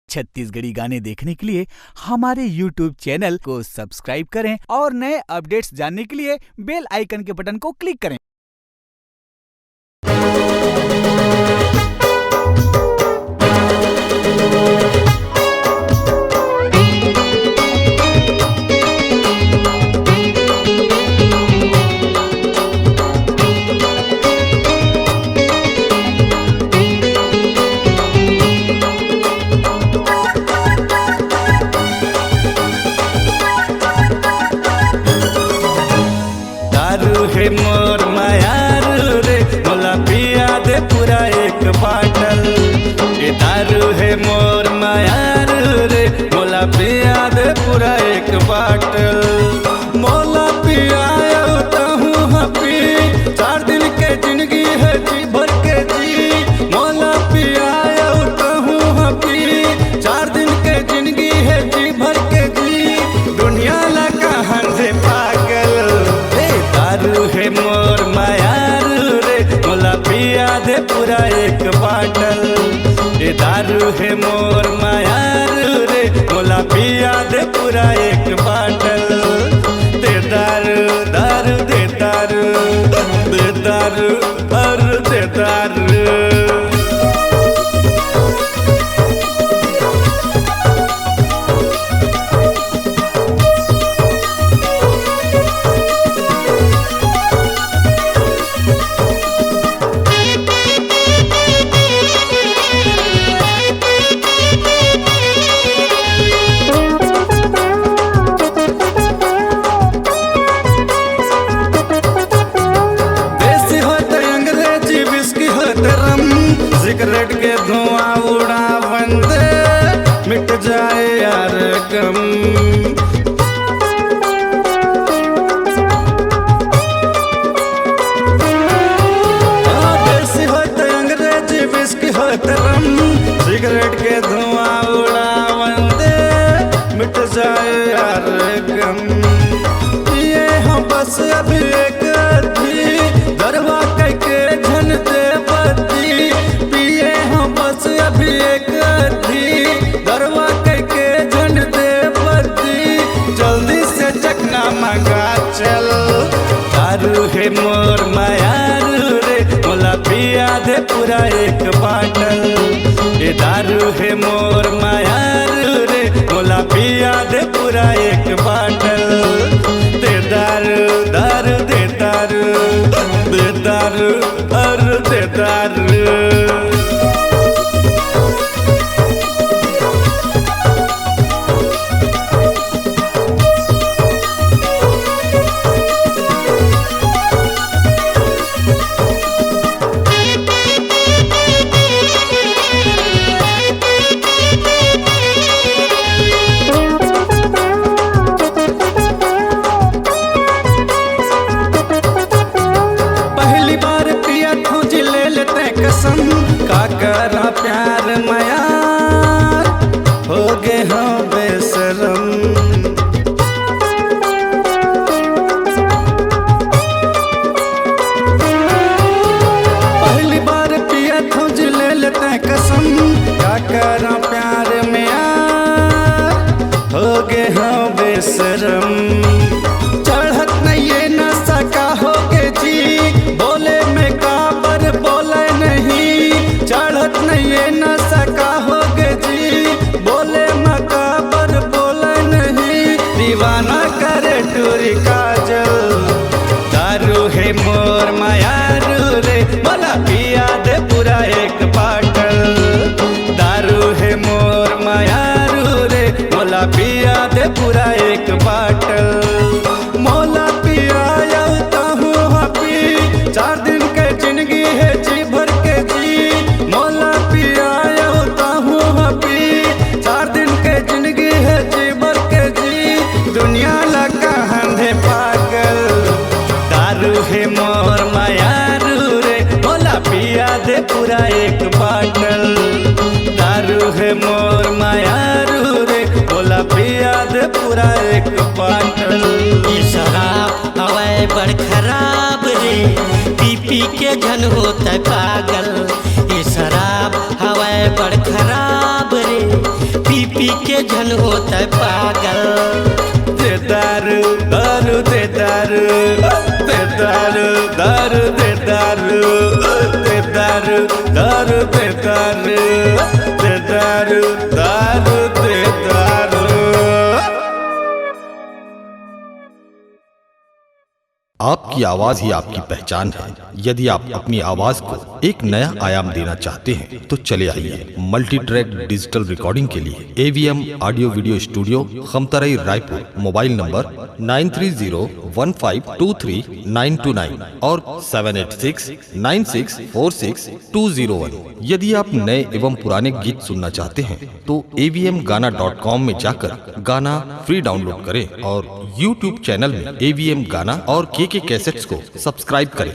छत्तीसगढ़ी गाने देखने के लिए हमारे YouTube चैनल को सब्सक्राइब करें और नए अपडेट्स जानने के लिए बेल आइकन के बटन को क्लिक करें। मोर मायारू रे मोला पिया दे पूरा एक बाटल। ये दारू है मोर मायारू रे मोला पिया दे पूरा एक बाटल। मोला पिया तहूँ हपी 4 दिन के जिंदगी है जी भर के जी। मोला पिया तहूँ हपी 4 दिन के जिंदगी है जी भर के जी। दुनिया लगा हंसे पागल दारू है मोर मायारू रे मोला पिया दे पूरा एक बाटल। ये दारू है मोर मायारू रे मोला पिया दे पूरा एक बाटल। दे दारू दारू दे दारू दे दारू और दे दारू। सिगरेट के धुआं उड़ा बंदे मिट जाए यार गम। देसी होते अंग्रेजी विस्की होते रम। सिगरेट के धुआं उड़ा बंदे मिट जाए यार गम। ये हम बस अभी एक थी दरवा के झन दे बत्ती। बस अभी एक थी दरवा के झन दे बत्ती। जल्दी से चकना मंगा चल। दारू है मोर मायारू रे मोला पिया दे पूरा एक बाटल। ये दारू है मोर मायारू रे मोला पिया दे पूरा एक बाटल। दे दारू दारू दे दारू दे दारू और दे दारू। का करा प्यार माया हो गे हाँ बेशरम। पहली बार पिया तुझ ले लेते कसम। का करा प्यार में यार हो गे हाँ बेशरम। चढ़त नहीं ये नशा का हो गे जी बोले में काबर बोले नहीं। चढ़त नहीं ये नशा का हो गे जी बोले मकाबर बोले नहीं। दीवाना करे टूरी काजल। दारू है मोर मायारू रे मोला पिया दे पूरा एक बाटल। दारू है मोर मायारू रे मोला पिया दे पूरा एक बाटल। मोला पिया तहूँ हपी 4 दिन के जिंदगी है जी भर के जी। मोला पिया तहूँ हपी 4 दिन के जिंदगी है जी भर के जी। दुनिया लगा हंधे पागल। दारू है मोर मायारू रे मोला पिया दे पूरा एक बाटल। दारू है मोर मायारू रे मोला पिया दे पूरा एक बाटल। ये शराब हवाए बड़ खराब रे पी के झन होता पागल। ये शराब हवाए बड़ खराब रे धन होता पागल। दे दारू दारू दे दारू दे दारू दारू दे दारू दे दारू दारू दे दारू दे दारू दारू दे दारू। आपकी आवाज ही आपकी पहचान है। यदि आप अपनी आवाज को एक नया आयाम देना चाहते हैं तो चले आइए मल्टी ट्रैक डिजिटल रिकॉर्डिंग के लिए AVM audio video studio, Khamtarai, Raipur. Mobile number 9301523929 और 7869646201। यदि आप नए एवं पुराने गीत सुनना चाहते हैं तो avmgana.com में जाकर गाना फ्री डाउनलोड करें और YouTube चैनल में AVM गाना और KK कैसेट्स को सब्सक्राइब करें।